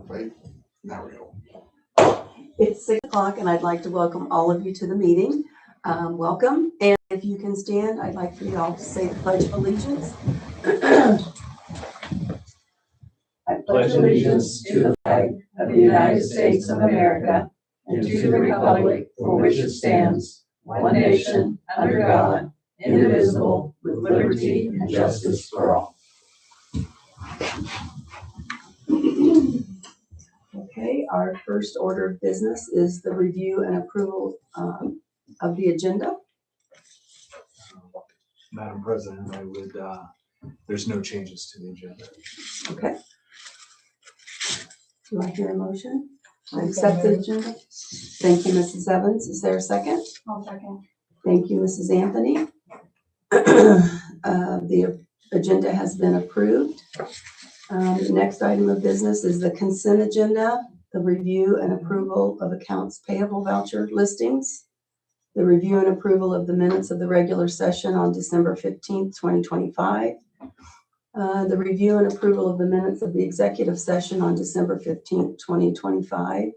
Wait, now we go. It's 6 o'clock and I'd like to welcome all of you to the meeting. Welcome. And if you can stand, I'd like for you all to say the Pledge of Allegiance. I pledge allegiance to the flag of the United States of America and to the republic for which it stands, one nation, under God, indivisible, with liberty and justice for all. Okay, our first order of business is the review and approval of the agenda. Madam President, there's no changes to the agenda. Okay. Do I hear a motion? I accept the agenda. Thank you, Mrs. Evans. Is there a second? I'll second. Thank you, Mrs. Anthony. The agenda has been approved. The next item of business is the consent agenda, the review and approval of accounts payable voucher listings, the review and approval of the minutes of the regular session on December 15th, 2025, the review and approval of the minutes of the executive session on December 15th, 2025,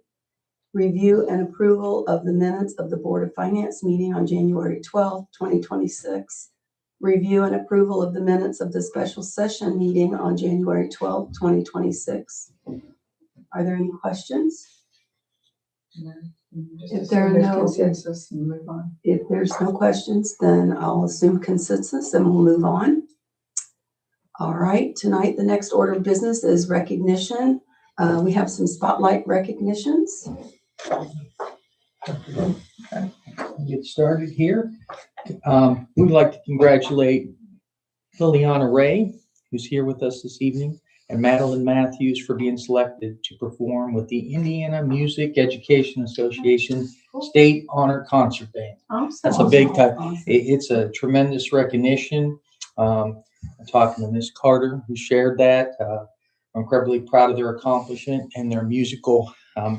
review and approval of the minutes of the Board of Finance meeting on January 12th, 2026, review and approval of the minutes of the special session meeting on January 12th, 2026. Are there any questions? No. If there are no consensus and move on. If there's no questions, then I'll assume consensus and we'll move on. All right, tonight the next order of business is recognition. We have some spotlight recognitions. Get started here. We'd like to congratulate Liliana Ray, who's here with us this evening, and Madeline Matthews for being selected to perform with the Indiana Music Education Association State Honor Concert Band. Awesome. That's a big time. Awesome. It's a tremendous recognition. I'm talking to Miss Carter, who shared that. I'm incredibly proud of their accomplishment and their musical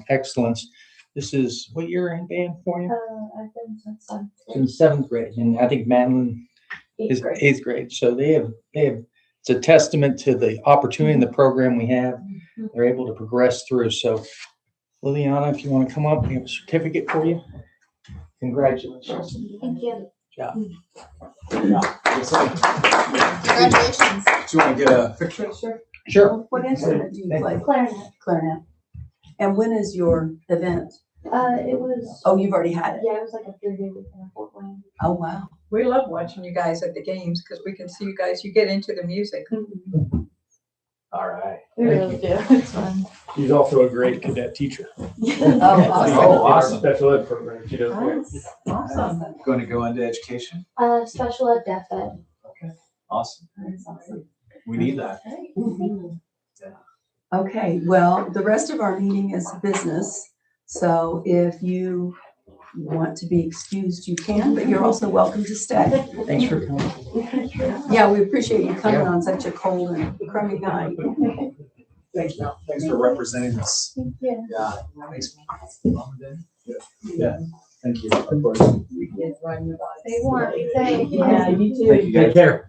excellence. This is what year in band for you? I've been since seventh grade. In seventh grade, and I think Madeline is Eighth grade. eighth grade. So they have. It's a testament to the opportunity and the program we have. They're able to progress through. So, Liliana, if you want to come up, we have a certificate for you. Congratulations. Thank you. Yeah. Congratulations. Do you want to get a picture? Sure. What instrument do you play? Clarinet. Clarinet. And when is your event? It was. Oh, you've already had it. Yeah, it was like a 3-day weekend in Fort Wayne. Oh, wow. We love watching you guys at the games because we can see you guys, you get into the music. All right. We really do. It's fun. She's also a great cadet teacher. Oh, awesome. Special ed program. She does great. Awesome. Going to go into education? Special ed, deaf ed. Okay. Awesome. That's awesome. We need that. Okay, well, the rest of our meeting is business. So if you want to be excused, you can, but you're also welcome to stay. Thanks for coming. Yeah, we appreciate you coming on such a cold and crummy night. Thanks for representing us. Thank you. Yeah. Thanks, Mom and Dad. Yeah. Thank you. They want, thank you. Yeah, you too. Thank you. Take care.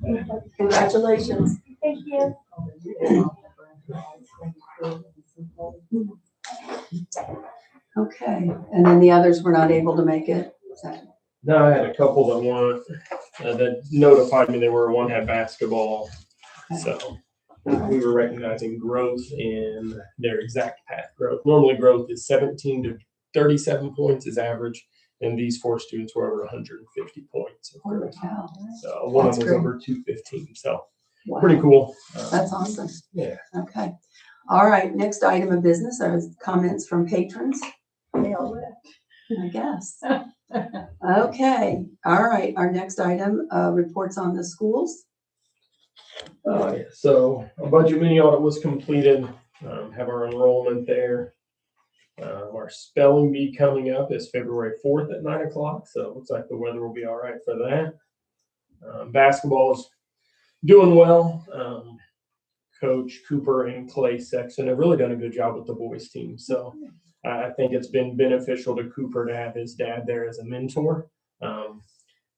Congratulations. Thank you. Okay, and then the others were not able to make it. No, I had a couple that notified me one had basketball. So we were recognizing growth in their exact path growth. Normally growth is 17 to 37 points is average. And these 4 students were over 150 points of growth. Wow. So one of That's them was great. over 215. So Wow. pretty cool. That's awesome. Yeah. Okay. All right, next item of business are comments from patrons. They all left. I guess. Okay, all right, our next item, reports on the schools. Yeah. So a budget mini audit was completed. Have our enrollment there. Our spelling bee coming up is February 4th at 9 o'clock. So it looks like the weather will be all right for that. Basketball is doing well. Coach Cooper and Clay Sexton have really done a good job with the boys team. So I think it's been beneficial to Cooper to have his dad there as a mentor.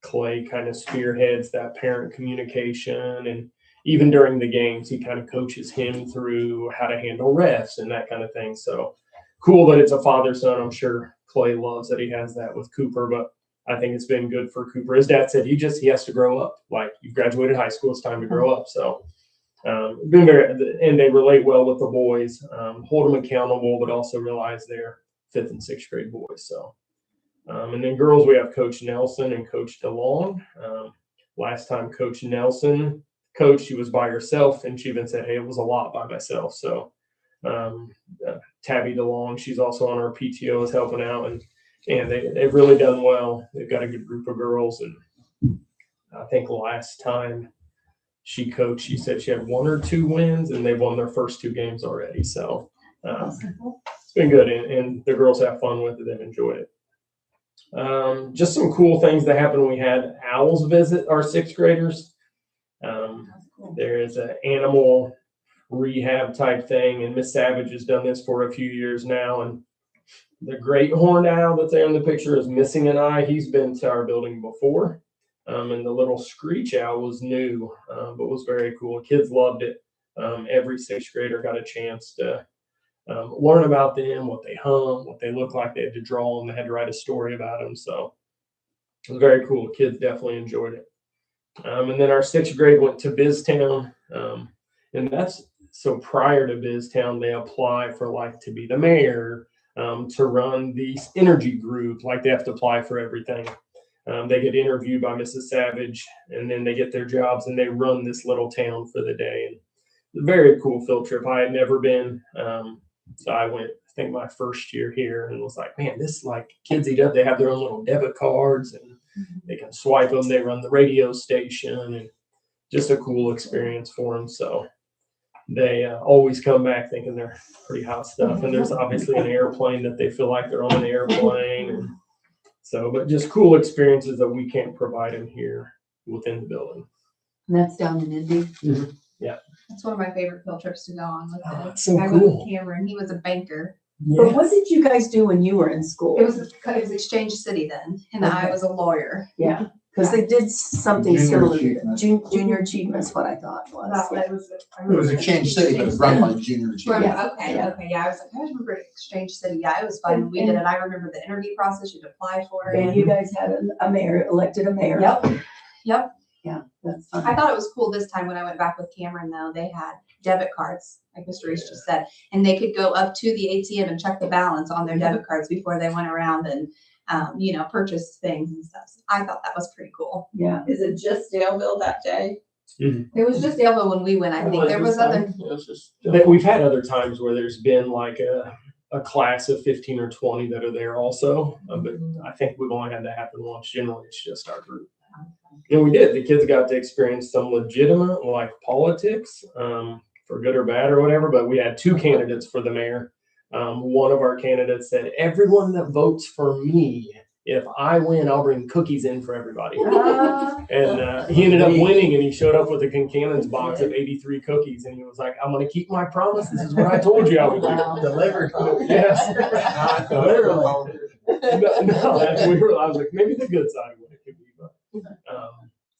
Clay kind of spearheads that parent communication even during the games, he kind of coaches him through how to handle refs and that kind of thing. So cool that it's a father-son. I'm sure Clay loves that he has that with Cooper, but I think it's been good for Cooper. His dad said he has to grow up. Like, you've graduated high school, it's time to grow up. So been very, and they relate well with the boys, hold them accountable, but also realize they're 5th and 6th grade boys. So, and then girls, we have Coach Nelson and Coach DeLong. Last time Coach Nelson coached, she was by herself, and she even said, hey, it was a lot by myself. So Tabby DeLong, she's also on our PTO, is helping out, and they've really done well. They've got a good group of girls, and I think last time she coached, she said she had 1 or 2 wins, and they've won their first 2 games already. So it's been good, and the girls have fun with it and enjoyed it. Just some cool things that happened. We had owls visit our 6th graders. There is an animal rehab type thing, and Miss Savage has done this for a few years now, and the great horned owl that's there in the picture is missing an eye. He's been to our building before. And the little screech owl was new, but was very cool. Kids loved it. Every 6th grader got a chance to learn about them, what they hum, what they look like. They had to draw them. They had to write a story about them. So it was very cool. Kids definitely enjoyed it. And then our 6th grade went to BizTown. And that's, so prior to BizTown, they apply for like to be the mayor, to run the energy group. Like, they have to apply for everything. They get interviewed by Mrs. Savage, and then they get their jobs, and they run this little town for the day. And it's a very cool field trip. I had never been. So I went, I think, my first year here, and was like, man, this, like, kids eat up. They have their own little debit cards, and they can swipe them. They run the radio station, and just a cool experience for them. So they always come back thinking they're pretty hot stuff. And there's obviously an airplane that they feel like they're on an airplane. And so, but just cool experiences that we can't provide them here within the building. And that's down in Indy. Yeah. That's one of my favorite field trips to go on with Oh, the that's so guy cool. with Cameron. He was a banker. But what did you guys do when you were in school? It was Exchange City then, and I was a lawyer. Yeah, because they did something Junior similar. achievement. Junior achievements, what I thought was. It was Exchange City, but it's run by Junior Achievement. Yeah. Okay, Yeah. okay, yeah. I was like, I remember Exchange City. Yeah, it was fun. And- We did it. I remember the interview process. You'd apply for it. And you guys had a mayor, elected a mayor. Yep. Yep. Yeah, that's fun. I thought it was cool this time when I went back with Cameron, though. They had debit cards, like Mr. Reese just said, and they could go up to the ATM and check the balance on their debit cards before they went around and, purchase things and stuff. So I thought that was pretty cool. Yeah. Is it just Daleville that day? It was just Daleville when we went. I think there was other. We've had other times where there's been like a class of 15 or 20 that are there also. But I think we've only had that happen once. Generally, it's just our group. And we did. The kids got to experience some legitimate, like, politics, for good or bad or whatever. But we had 2 candidates for the mayor. One of our candidates said, everyone that votes for me, if I win, I'll bring cookies in for everybody. And he ended up winning, and he showed up with a Kincannon's box of 83 cookies. And he was like, I'm going to keep my promise. This is what I told you I would do. Delivered. Yes. Not literally. No, I was like, maybe the good side of what it could be. But,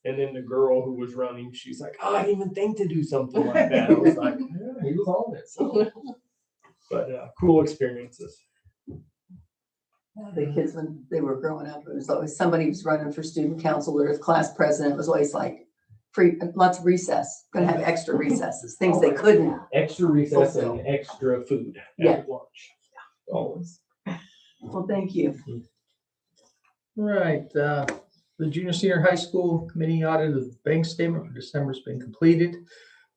and then the girl who was running, she's like, oh, I didn't even think to do something like that. I was like, yeah, he was on it. So. But cool experiences. The kids, when they were growing up, it was always somebody was running for student council or class president. It was always like free, lots of recess, gonna have extra recesses, things they couldn't. Extra recess and extra food at lunch. Always. Well, thank you. All right, the junior senior high school committee audit of the bank statement for December has been completed.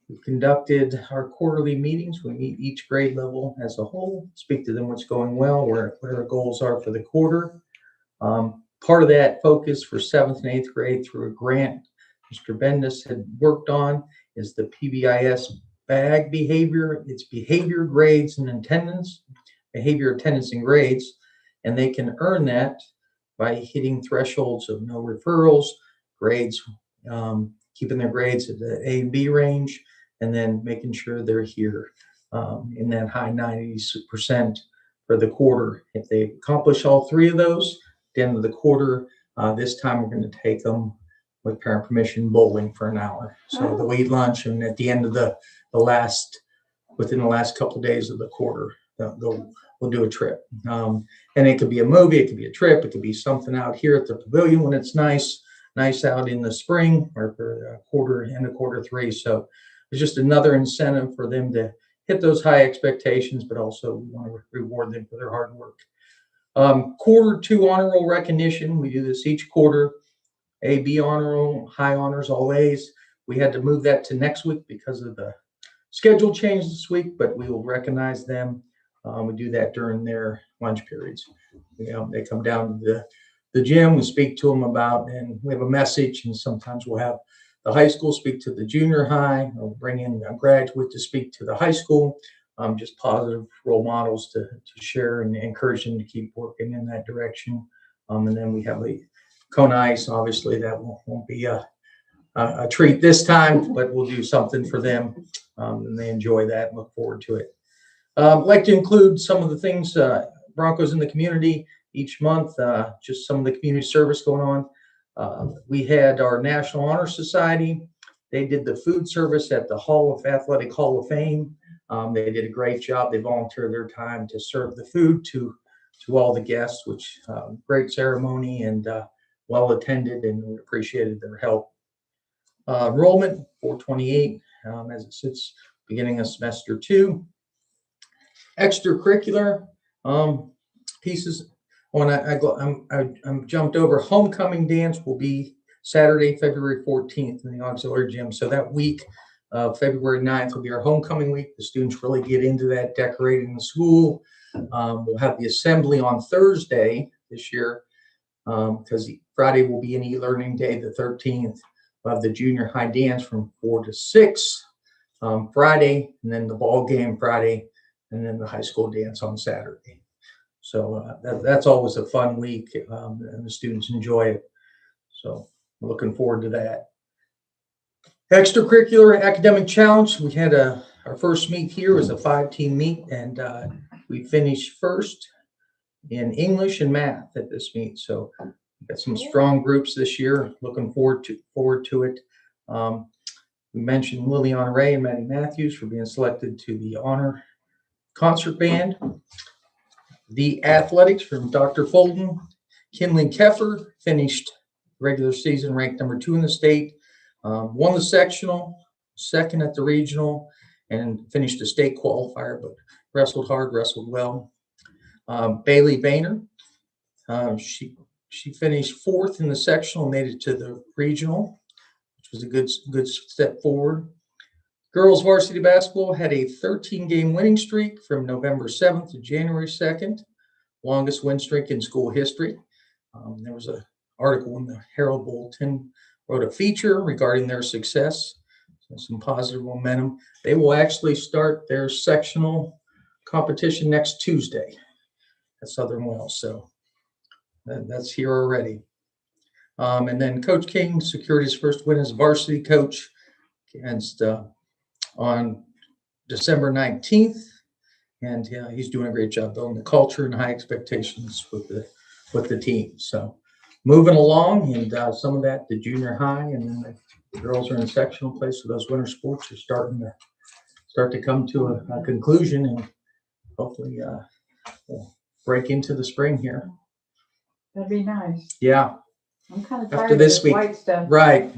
We've conducted our quarterly meetings. We meet each grade level as a whole, speak to them what's going well, what our goals are for the quarter. Part of that focus for 7th and 8th grade through a grant Mr. Bendis had worked on is the PBIS bag behavior. It's behavior, grades, and attendance, behavior, attendance, and grades. And they can earn that by hitting thresholds of no referrals, grades, keeping their grades at the A and B range, and then making sure they're here in that high 90% for the quarter. If they accomplish all 3 of those, at the end of the quarter, this time we're going to take them with parent permission, bowling for an hour. So they'll eat lunch, and at the end of within the last couple of days of the quarter, we'll do a trip. And it could be a movie, it could be a trip, it could be something out here at the pavilion when it's nice out in the spring, or for end of quarter three. So it's just another incentive for them to hit those high expectations, but also we want to reward them for their hard work. Quarter two honor roll recognition. We do this each quarter. A, B honor roll, high honors, all A's. We had to move that to next week because of the schedule change this week, but we will recognize them. We do that during their lunch periods. They come down to the gym, we speak to them about, and we have a message, and sometimes we'll have the high school speak to the junior high, or bring in a graduate to speak to the high school. Just positive role models to share and encourage them to keep working in that direction. And then we have a cone ice. Obviously, that won't be a treat this time, but we'll do something for them, and they enjoy that and look forward to it. I'd like to include some of the things, Broncos in the community each month, just some of the community service going on. We had our National Honor Society. They did the food service at the Athletic Hall of Fame. They did a great job. They volunteered their time to serve the food to all the guests, which great ceremony and well attended, and we appreciated their help. Enrollment 428 as it sits beginning of semester 2. Extracurricular pieces. When I'm jumped over, homecoming dance will be Saturday, February 14th in the auxiliary gym. So that week, February 9th will be our homecoming week. The students really get into that, decorating the school. We'll have the assembly on Thursday this year, because Friday will be an e-learning day, the 13th. We'll have the junior high dance from 4 to 6 Friday, and then the ball game Friday, and then the high school dance on Saturday. So that's always a fun week, and the students enjoy it. So we're looking forward to that. Extracurricular academic challenge. We had our first meet here was a 5-team meet, and we finished first in English and math at this meet. So we've got some strong groups this year. Looking forward to it. We mentioned Liliana Ray and Maddie Matthews for being selected to the honor concert band. The athletics from Dr. Fulton. Kinley Keffer finished regular season ranked number 2 in the state. Won the sectional, second at the regional, and finished a state qualifier, but wrestled hard, wrestled well. Bailey Boehner, she finished 4th in the sectional, made it to the regional, which was a good step forward. Girls varsity basketball had a 13-game winning streak from November 7th to January 2nd, longest win streak in school history. There was an article in the Herald Bulletin, wrote a feature regarding their success, so some positive momentum. They will actually start their sectional competition next Tuesday at Southern Wells, so that's here already. And then Coach King secured his first win as varsity coach against on December 19th, and he's doing a great job building the culture and high expectations with the team. So moving along, and some of that the junior high, and then the girls are in sectional play, so those winter sports are starting to come to a conclusion, and hopefully we'll break into the spring here. That'd be nice. Yeah. I'm kind of After tired of this this week. white stuff. Right.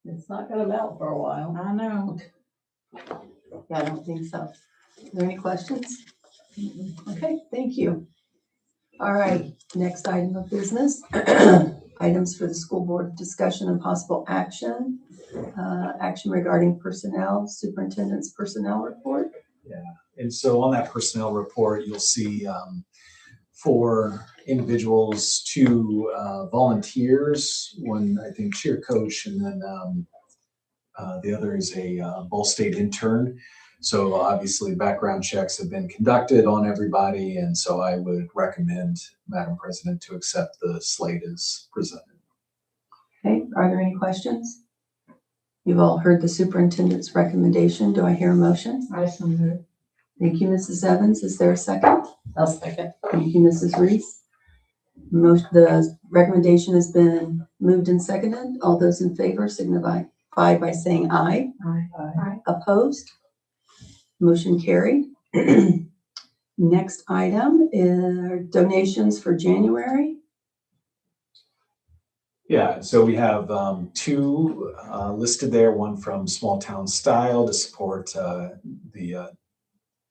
It's not gonna melt for a while. I know. Yeah, I don't think so. Are there any questions? Okay, thank you. All right, next item of business. Items for the school board discussion and possible action. Action regarding personnel, superintendent's personnel report. And so on that personnel report, you'll see 4 individuals, 2 volunteers, one I think cheer coach, and then the other is a Ball State intern. So obviously background checks have been conducted on everybody, and so I would recommend, Madam President, to accept the slate as presented. Okay, are there any questions? You've all heard the superintendent's recommendation. Do I hear a motion? I so moved. Thank you, Mrs. Evans. Is there a second? I'll second. Thank you, Mrs. Reese. The recommendation has been moved and seconded. All those in favor signify by saying aye. Aye. Opposed? Motion carried. Next item is donations for January. Yeah, so we have two listed there, one from Small Town Style to support the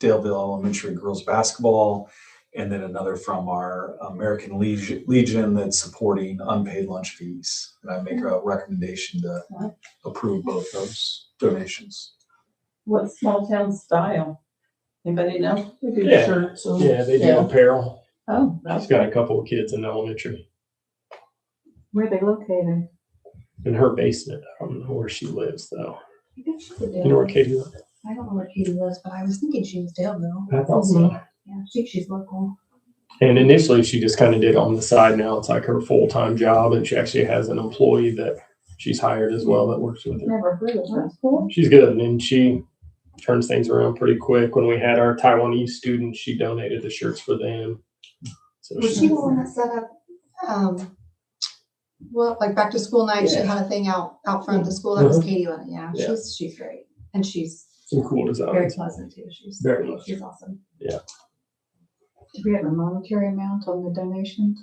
Daleville Elementary girls basketball, and then another from our American Legion that's supporting unpaid lunch fees. And I make a recommendation to approve both those donations. What small town style? Anybody know? Yeah. Yeah, they do Yeah. apparel. Oh, She's got a couple of kids in elementary. where are they located? In her basement. I don't know where she lives though. I think she's a You know where Daleville. Katie lives? I don't know where Katie lives, but I was thinking she was Daleville. I thought so. Yeah, I think she's local. And initially she just kind of did on the side. Now it's like her full-time job, and she actually has an employee that she's hired as well that works with her. Never heard of that school. She's good, and she turns things around pretty quick. When we had our Taiwanese students, she donated the shirts for them. So Was she the one that set up, well, like back to school night, she had a thing out front of the school, that was Katie on it, yeah, Yeah. she's great, and she's some cool very designs. pleasant too, she's Very much. she's awesome. Do we have a monetary amount on the donations?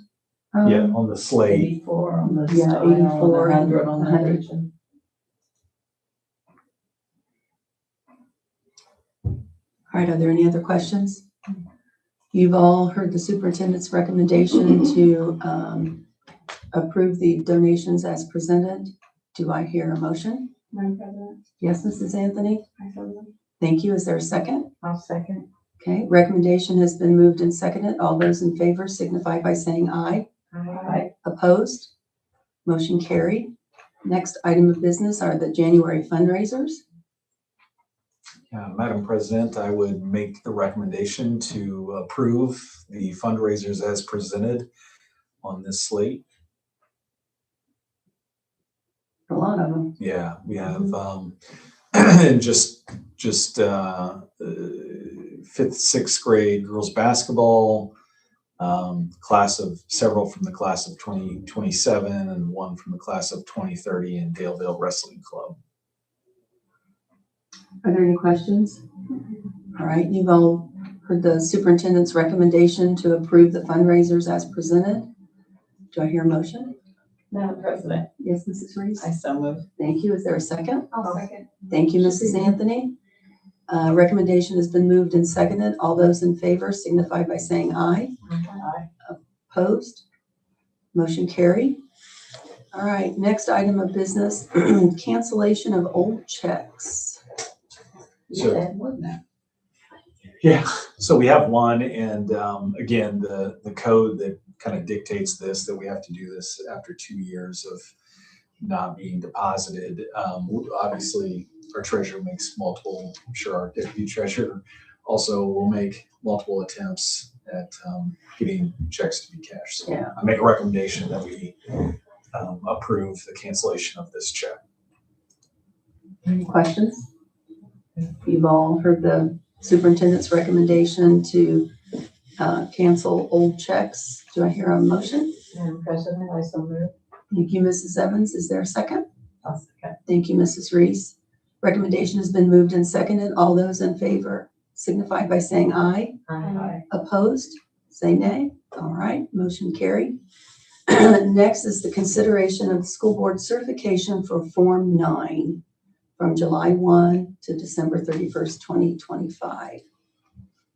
Yeah, on the slate. 84 on the Yeah, style, 84 and 100 on the 100. Legion. All right, are there any other questions? You've all heard the superintendent's recommendation to approve the donations as presented. Do I hear a motion? Madam President, Yes, Mrs. Anthony? I so moved. Thank you. Is there a second? I'll second. Okay, recommendation has been moved and seconded. All those in favor signify by saying aye. Aye. Opposed? Motion carried. Next item of business are the January fundraisers. Madam President, I would make the recommendation to approve the fundraisers as presented on this slate. A lot of them. Yeah, we have and just 5th, 6th grade girls basketball, several from the class of 2027 and one from the class of 2030 in Daleville Wrestling Club. Are there any questions? All right, you've all heard the superintendent's recommendation to approve the fundraisers as presented. Do I hear a motion? Madam President, Yes, Mrs. Reese? I so move. Thank you. Is there a second? I'll second. Thank you, Mrs. Anthony. Recommendation has been moved and seconded. All those in favor signify by saying aye. Aye. Opposed? Motion carried. All right, next item of business, cancellation of old checks. So- Yeah, more than that. Yeah, so we have one, and again, the code that kind of dictates this, that we have to do this after 2 years of not being deposited. Obviously, our treasurer makes multiple, I'm sure our deputy treasurer also will make multiple attempts at getting checks to be cashed. So Yeah. I make a recommendation that we approve the cancellation of this check. Any questions? You've all heard the superintendent's recommendation to cancel old checks. Do I hear a motion? Madam President, I so move. Thank you, Mrs. Evans. Is there a second? I'll second. Thank you, Mrs. Reese. Recommendation has been moved and seconded. All those in favor signify by saying aye. Aye. Opposed? Say nay. All right, motion carried. Next is the consideration of the school board certification for Form 9 from July 1 to December 31st, 2025.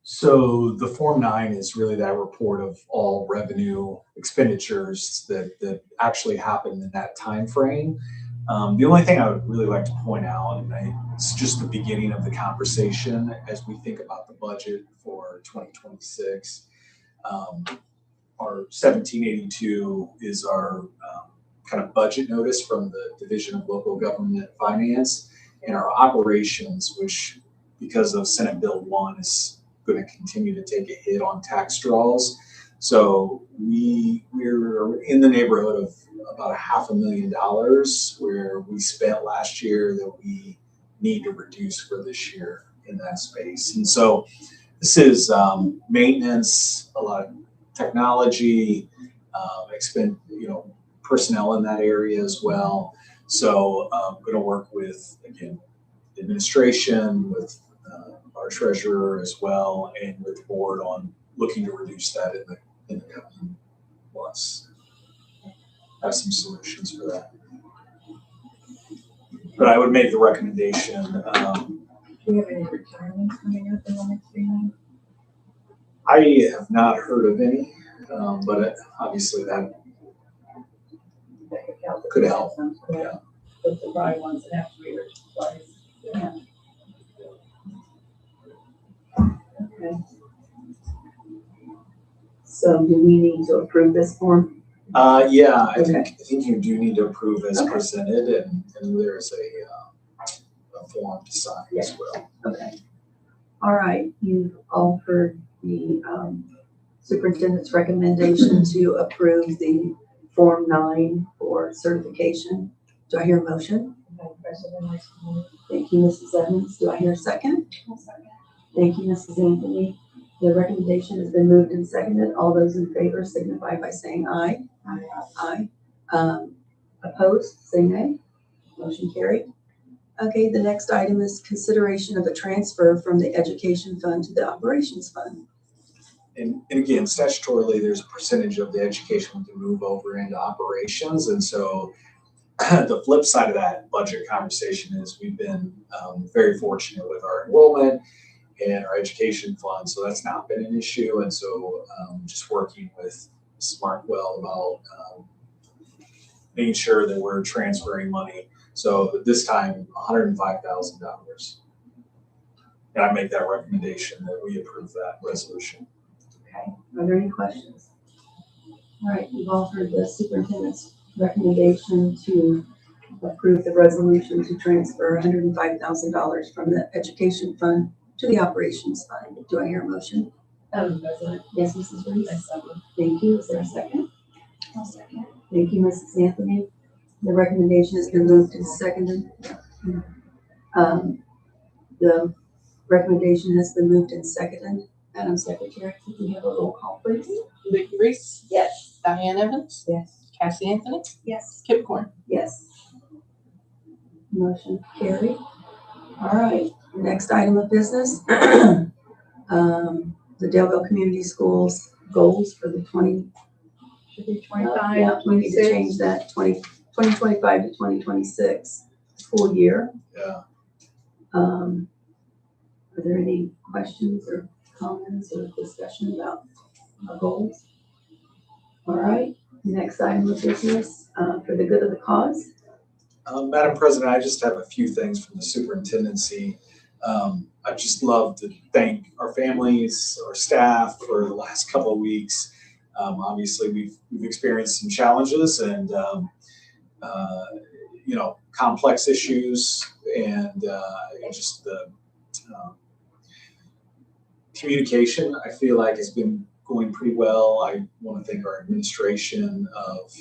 So the Form 9 is really that report of all revenue expenditures that actually happened in that time frame. The only thing I would really like to point out, and it's just the beginning of the conversation as we think about the budget for 2026. Our 1782 is our kind of budget notice from the Division of Local Government Finance, and our operations, which because of Senate Bill 1 is going to continue to take a hit on tax draws. So we're in the neighborhood of about $500,000 where we spent last year that we need to reduce for this year in that space. And so this is maintenance, a lot of technology, expend, personnel in that area as well. So I'm going to work with, again, the administration, with our treasurer as well, and with the board on looking to reduce that in the coming months. Have some solutions for that. But I would make the recommendation. Do you have any retirements coming up in the next few months? I have not heard of any, but obviously that could help. Yeah. Those are probably ones that have to be replaced. Yeah. Okay. So do we need to approve this form? Yeah, I think you do need to approve as presented, and there's a form to sign as well. Okay. All right, you've all heard the superintendent's recommendation to approve the Form 9 for certification. Do I hear a motion? Thank you, Mrs. Evans. Do I hear a second? Thank you, Mrs. Anthony. The recommendation has been moved and seconded. All those in favor signify by saying aye. Aye. Opposed, say nay. Motion carried. Okay, the next item is consideration of a transfer from the education fund to the operations fund. And again, statutorily, there's a percentage of the education to move over into operations. And so the flip side of that budget conversation is we've been very fortunate with our enrollment and our education fund. So that's not been an issue. And so just working with Smartwell about making sure that we're transferring money. So this time, $105,000. And I make that recommendation that we approve that resolution. Okay, are there any questions? All right, you've all heard the superintendent's recommendation to approve the resolution to transfer $105,000 from the education fund to the operations fund. Do I hear a motion? President. Yes, Mrs. Reese? I second. Thank you. Is there a second? I'll second. Thank you, Mrs. Anthony. The recommendation has been moved and seconded. The recommendation has been moved and seconded. Madam Secretary, could we have a roll call, please? Vicky Reese, Yes. Diane Evans, Yes. Cassie Anthony, Yes. Kip Corn. Yes. Motion carried. All right, next item of business. The Daleville Community Schools goals for the 20. Should be 25, Yeah, we need to 26. change that 2025 to 2026 school year. Yeah. Are there any questions or comments or discussion about our goals? All right, next item of business, for the good of the cause. Madam President, I just have a few things from the superintendency. I just love to thank our families, our staff for the last couple of weeks. Obviously, we've experienced some challenges and complex issues, and just the communication, I feel like, has been going pretty well. I want to thank our administration of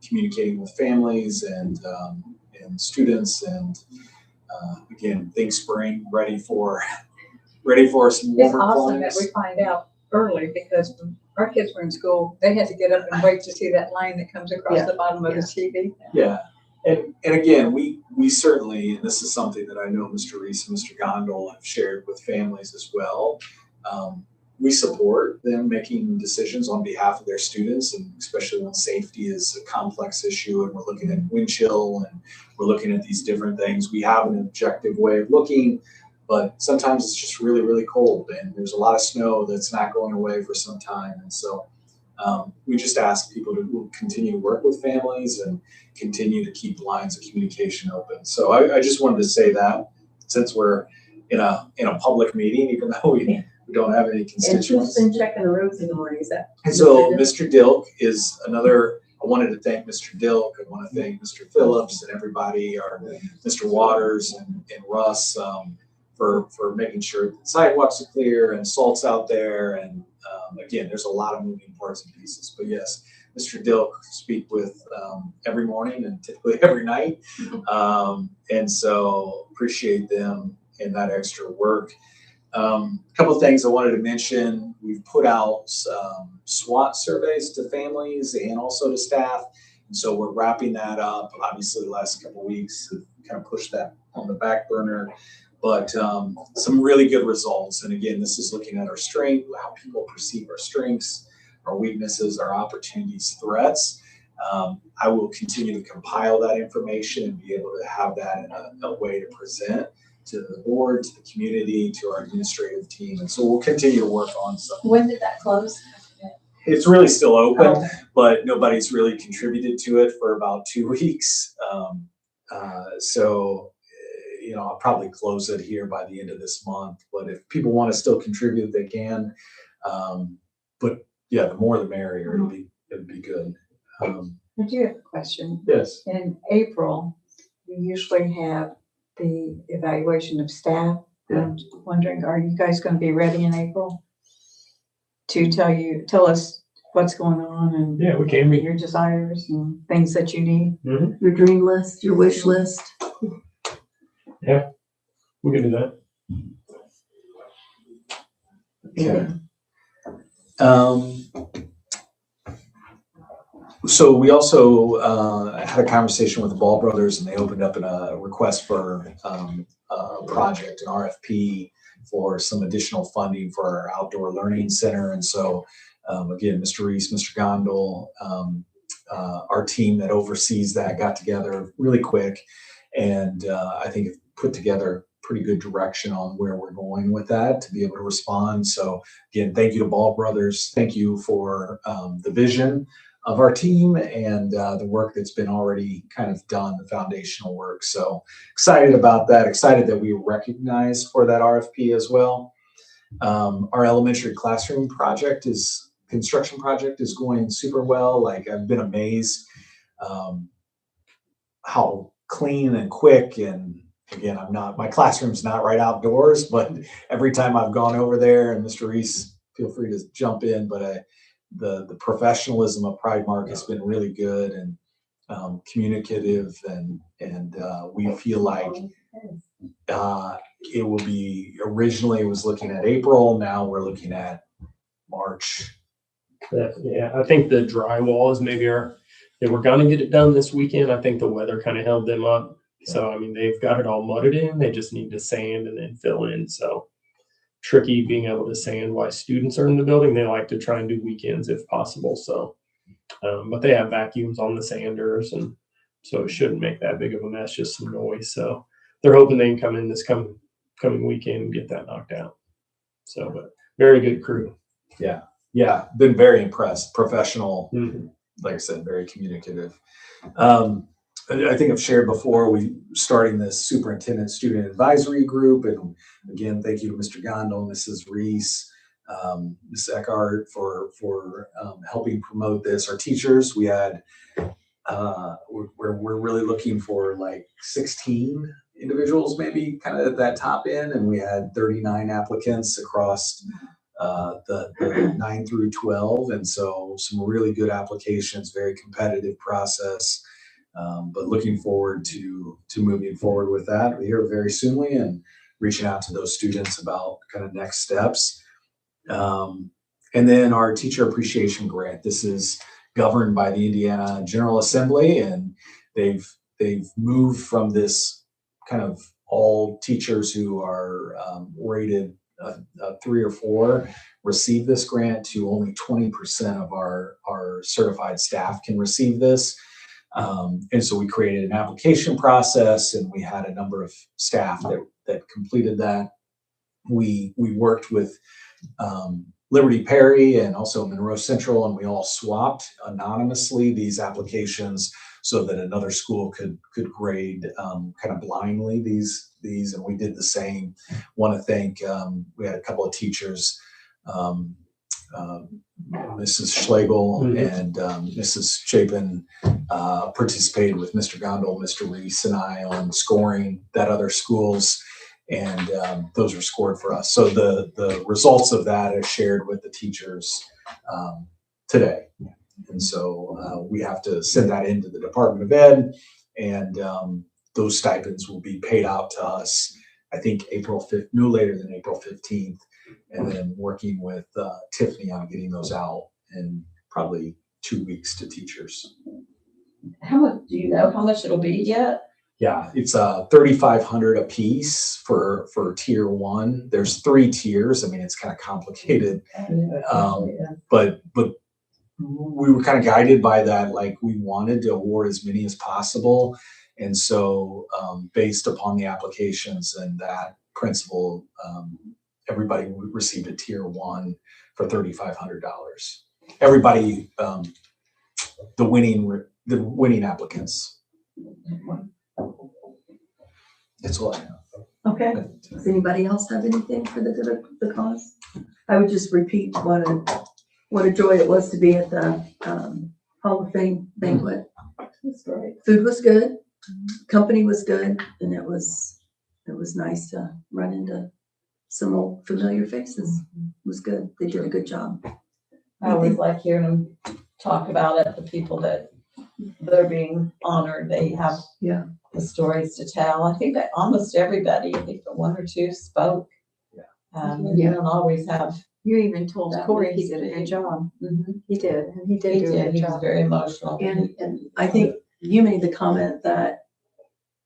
communicating with families and students, and again, think spring, ready for some It's warmer awesome that climates. we find out early, because when our kids were in school, they had to get up and wait to see that line that comes across the bottom of the TV. Yeah, and again, we certainly, and this is something that I know Mr. Reese and Mr. Gondel have shared with families as well. We support them making decisions on behalf of their students, and especially when safety is a complex issue and we're looking at wind chill and we're looking at these different things. We have an objective way of looking, but sometimes it's just really, really cold and there's a lot of snow that's not going away for some time. And so we just ask people to continue to work with families and continue to keep lines of communication open. So I just wanted to say that, since we're in a public meeting, even though we don't have any And who's constituents. been checking the roads in the morning? Is that? And so Mr. Dilk is another. I wanted to thank Mr. Dilk. I want to thank Mr. Phillips and everybody, or Mr. Waters and Russ, for making sure that sidewalks are clear and salt's out there. And again, there's a lot of moving parts and pieces. But yes, Mr. Dilk speak with every morning and typically every night. And so appreciate them and that extra work. Couple of things I wanted to mention. We've put out SWOT surveys to families and also to staff. And so we're wrapping that up. Obviously, the last couple of weeks have kind of pushed that on the back burner, but some really good results. And again, this is looking at our strength, how people perceive our strengths, our weaknesses, our opportunities, threats. I will continue to compile that information and be able to have that in a way to present to the board, to the community, to our administrative team. And so we'll continue to work on some. When did that close? It's really still open, Oh. but nobody's really contributed to it for about 2 weeks. So, I'll probably close it here by the end of this month. But if people want to still contribute, they can. But yeah, the more the merrier. It'd be good. I do have a question. Yes. In April, we usually have the evaluation of staff. I'm wondering, are you guys going to be ready in April to tell us what's going on and Yeah, we can be. your desires and things that you need? Your dream list, your wish list. Yeah, we can do that. Okay. So we also had a conversation with the Ball brothers, and they opened up a request for a project, an RFP for some additional funding for our outdoor learning center. And so again, Mr. Reese, Mr. Gondel, our team that oversees that got together really quick, and I think it put together pretty good direction on where we're going with that to be able to respond. So again, thank you to Ball brothers. Thank you for the vision of our team and the work that's been already kind of done, the foundational work. So excited about that, excited that we were recognized for that RFP as well. Our elementary classroom construction project is going super well. Like, I've been amazed how clean and quick, and again, my classroom's not right outdoors, but every time I've gone over there, and Mr. Reese, feel free to jump in, but the professionalism of Pride Mark has been really good and communicative, and we feel like it will be, originally it was looking at April, now we're looking at March. Yeah, I think the drywall is maybe they were gonna get it done this weekend. I think the weather kind of held them up. So, I mean, they've got it all mudded in. They just need to sand and then fill in. So tricky being able to sand while students are in the building. They like to try and do weekends if possible. So, but they have vacuums on the sanders, and so it shouldn't make that big of a mess, just some noise. So they're hoping they can come in this coming weekend and get that knocked out. So, but very good crew. Yeah, been very impressed. Professional, Mm-hmm. Like I said, very communicative. I think I've shared before, we starting this superintendent student advisory group. And again, thank you to Mr. Gondel, Mrs. Reese, Ms. Eckhart for helping promote this. Our teachers, we had, we're really looking for like 16 individuals, maybe kind of at that top end. And we had 39 applicants across the 9 through 12. And so some really good applications, very competitive process. But looking forward to moving forward with that here very soonly and reaching out to those students about kind of next steps. And then our teacher appreciation grant. This is governed by the Indiana General Assembly, and they've moved from this kind of all teachers who are rated 3 or 4 receive this grant to only 20% of our certified staff can receive this. And so we created an application process, and we had a number of staff that completed that. We worked with Liberty Perry and also Monroe Central, and we all swapped anonymously these applications so that another school could grade kind of blindly these, and we did the same. Want to thank, we had a couple of teachers, Mrs. Schlegel and Mrs. Chapin participated with Mr. Gondel, Mr. Reese, and I on scoring that other schools, and those were scored for us. So the results of that are shared with the teachers today. And so we have to send that into the Department of Ed, and those stipends will be paid out to us I think April 5th, no later than April 15th. And then working with Tiffany on getting those out in probably 2 weeks to teachers. How much, do you know how much it'll be yet? Yeah, it's $3,500 a piece for tier 1. There's 3 tiers. I mean, it's kind of complicated, but we were kind of guided by that. Like, we wanted to award as many as possible, and so based upon the applications and that principle, everybody received a tier 1 for $3,500. Everybody, the winning applicants. That's all I have. Okay. Does anybody else have anything for the cause? I would just repeat what a joy it was to be at the Hall of Fame banquet. That's great. Food was good, company was good, and it was nice to run into some old familiar faces. It was good. They did a good job. I always like hearing them talk about it, the people that they're being honored, they have Yeah. the stories to tell. I think that almost everybody, I think the 1 or 2 spoke. You don't always have. You even told That Corey he makes did a me- good job. Mhm. He did, and he did He do a did, good he was job. very emotional. And I think you made the comment that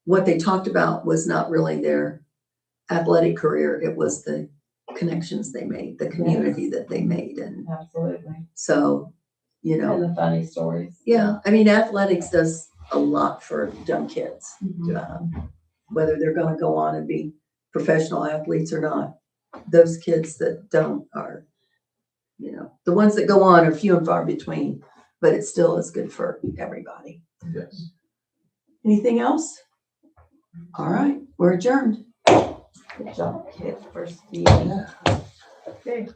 what they talked about was not really their athletic career. It was the connections they made, the community that they made. And Absolutely. so, you know, And the funny stories. yeah, I mean, athletics does a lot for young kids. Whether they're going to go on and be professional athletes or not. Those kids that don't are, you know, the ones that go on are few and far between, but it still is good for everybody. Yes. Anything else? All right, we're adjourned. Good job, kids, for speaking. Okay.